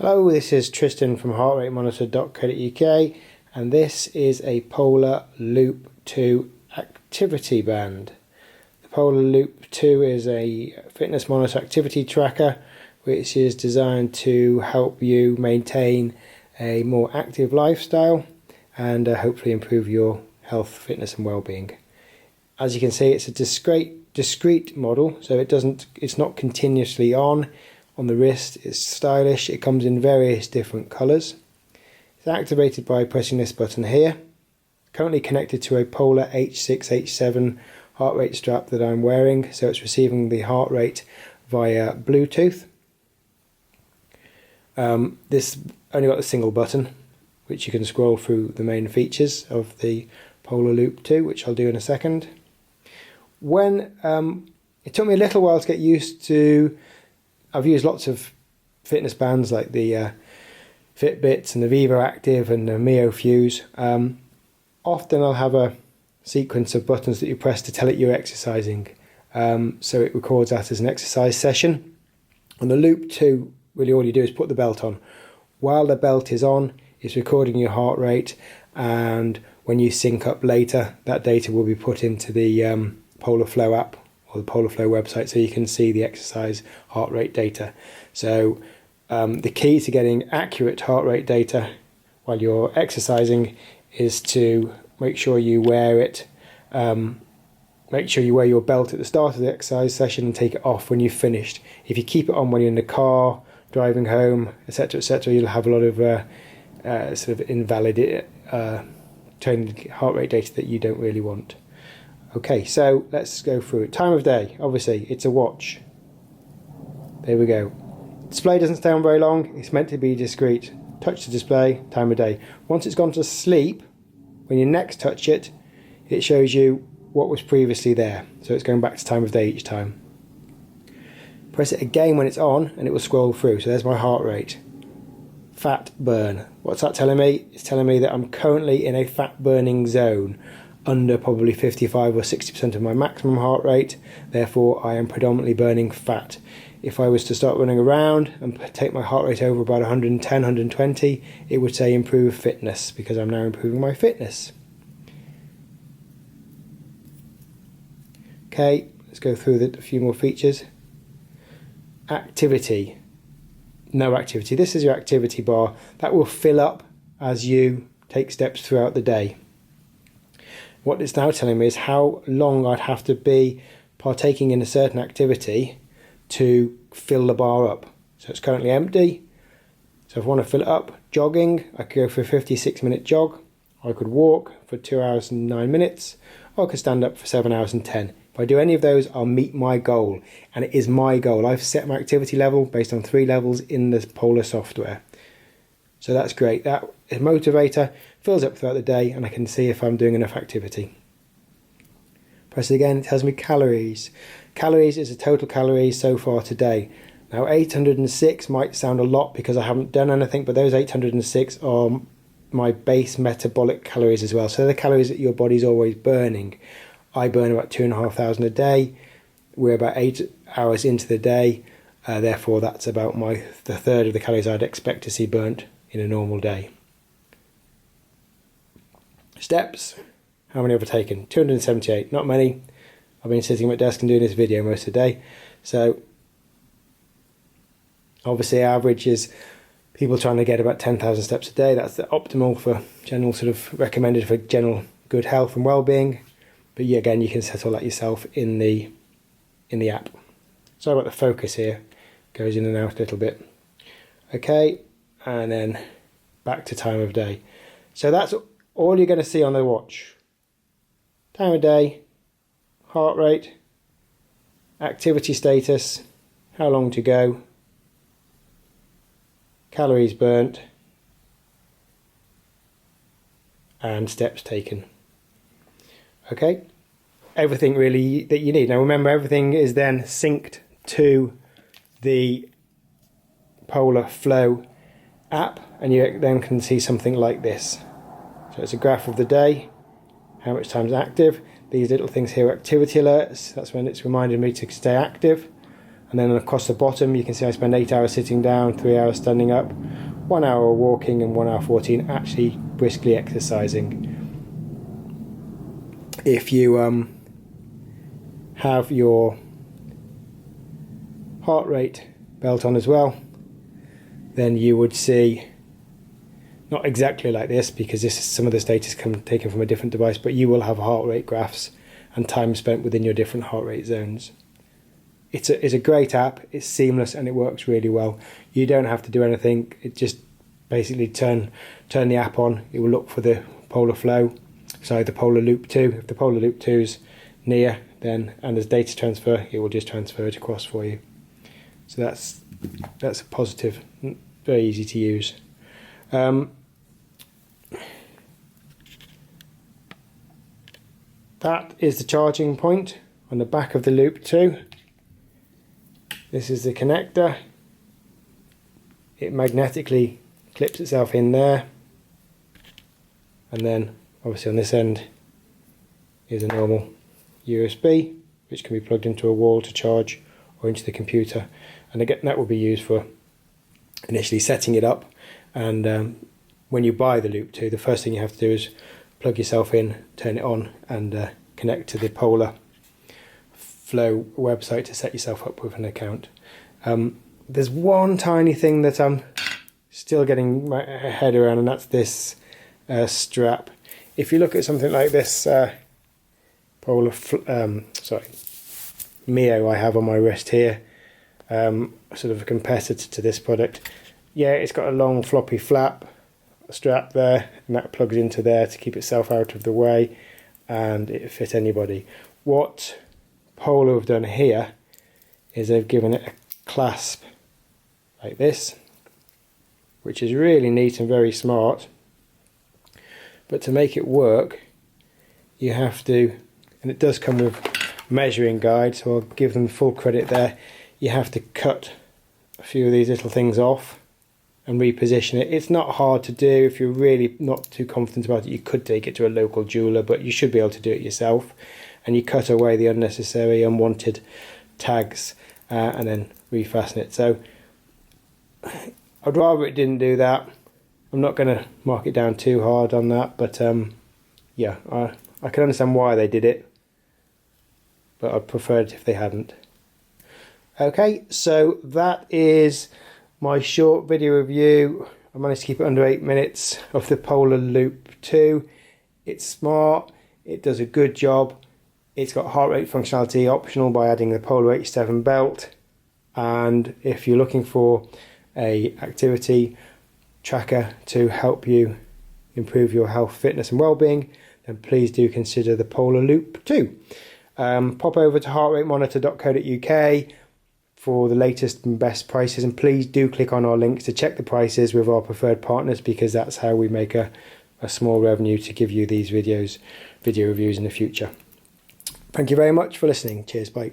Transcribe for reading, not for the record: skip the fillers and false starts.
Hello, this is Tristan from heartratemonitor.co.uk and this is a Polar Loop2 activity band. The Polar Loop2 is a fitness monitor activity tracker which is designed to help you maintain a more active lifestyle and hopefully improve your health, fitness and well-being. As you can see, it's a discrete model, so it's not continuously on the wrist. It's stylish. It comes in various different colours. It's activated by pressing this button here. Currently connected to a Polar H6 H7 heart rate strap that I'm wearing, so it's receiving the heart rate via Bluetooth. This only got a single button which you can scroll through the main features of the Polar Loop2, which I'll do in a second. It took me a little while to get used to. I've used lots of fitness bands like the Fitbits and the Vivo Active and the Mio Fuse. Often I'll have a sequence of buttons that you press to tell it you're exercising. So it records that as an exercise session. On the Loop2, really all you do is put the belt on. While the belt is on, it's recording your heart rate, and when you sync up later, that data will be put into the Polar Flow app or the Polar Flow website, so you can see the exercise heart rate data. So the key to getting accurate heart rate data while you're exercising is to make sure you wear it. Make sure you wear your belt at the start of the exercise session and take it off when you've finished. If you keep it on when you're in the car, driving home, etc., you'll have a lot of sort of invalid training heart rate data that you don't really want. Okay, so let's go through it. Time of day, obviously, it's a watch. There we go. Display doesn't stay on very long. It's meant to be discreet. Touch the display, time of day. Once it's gone to sleep, when you next touch it, it shows you what was previously there. So it's going back to time of day each time. Press it again when it's on and it will scroll through. So there's my heart rate. Fat burn. What's that telling me? It's telling me that I'm currently in a fat burning zone, under probably 55 or 60% of my maximum heart rate. Therefore I am predominantly burning fat. If I was to start running around and take my heart rate over about 110, 120, it would say improve fitness, because I'm now improving my fitness. Okay, let's go through a few more features. Activity. No activity. This is your activity bar. That will fill up as you take steps throughout the day. What it's now telling me is how long I'd have to be partaking in a certain activity to fill the bar up. So it's currently empty. So if I want to fill it up, jogging, I could go for a 56-minute jog. I could walk for 2 hours and 9 minutes. Or I could stand up for 7 hours and 10. If I do any of those, I'll meet my goal. And it is my goal. I've set my activity level based on 3 levels in the Polar software. So that's great. That is a motivator, fills up throughout the day, and I can see if I'm doing enough activity. Press it again, it tells me calories. Calories is the total calories so far today. Now 806 might sound a lot because I haven't done anything, but those 806 are my base metabolic calories as well. So they're the calories that your body's always burning. I burn about 2,500 a day. We're about 8 hours into the day. Therefore that's about the third of the calories I'd expect to see burnt in a normal day. Steps, how many have I taken? 278, not many. I've been sitting at my desk and doing this video most of the day. So obviously average is people trying to get about 10,000 steps a day. That's the optimal for general, sort of recommended for general good health and well-being. But yeah, again, you can set all that yourself in the app. Sorry about the focus here, goes in and out a little bit. Okay, and then back to time of day. So that's all you're going to see on the watch. Time of day, heart rate, activity status, how long to go, calories burnt, and steps taken. Okay, everything really that you need. Now remember, everything is then synced to the Polar Flow app, and you then can see something like this. So it's a graph of the day, how much time's active. These little things here are activity alerts. That's when it's reminded me to stay active. And then across the bottom you can see I spend 8 hours sitting down, 3 hours standing up. 1 hour walking and 1 hour 14 actually briskly exercising. If you have your heart rate belt on as well, then you would see, not exactly like this because this is, some of this data is taken from a different device, but you will have heart rate graphs and time spent within your different heart rate zones. It's a great app, it's seamless and it works really well. You don't have to do anything, it just basically turn the app on, it will look for the polar flow, so the polar loop 2. If the polar loop 2 is near, then and there's data transfer, it will just transfer it across for you. So that's a positive, very easy to use. That is the charging point on the back of the Loop 2. This is the connector. It magnetically clips itself in there, and then obviously on this end is a normal USB which can be plugged into a wall to charge or into the computer, and again that will be used for initially setting it up. And when you buy the Loop 2, the first thing you have to do is plug yourself in, turn it on, and connect to the Polar Flow website to set yourself up with an account. There's one tiny thing that I'm still getting my head around, and that's this strap. If you look at something like this Mio I have on my wrist here, sort of a competitor to this product. Yeah, it's got a long floppy flap strap there, and that plugs into there to keep itself out of the way, and it fit anybody. What Polar have done here is they've given it a clasp like this, which is really neat and very smart. But to make it work, you have to, and it does come with measuring guide, so I'll give them full credit there. You have to cut a few of these little things off and reposition it. It's not hard to do. If you're really not too confident about it, you could take it to a local jeweler, but you should be able to do it yourself. And you cut away the unnecessary, unwanted tags and then refasten it. So I'd rather it didn't do that. I'm not going to mark it down too hard on that, but yeah, I can understand why they did it, but I'd prefer it if they hadn't. Okay, so that is my short video review. I managed to keep it under 8 minutes of the Polar Loop 2. It's smart, it does a good job. It's got heart rate functionality optional by adding the Polar H7 belt. And if you're looking for a activity tracker to help you improve your health, fitness and well-being, then please do consider the Polar Loop 2. Pop over to heartratemonitor.co.uk for the latest and best prices, and please do click on our links to check the prices with our preferred partners, because that's how we make a small revenue to give you these video reviews in the future. Thank you very much for listening. Cheers, bye.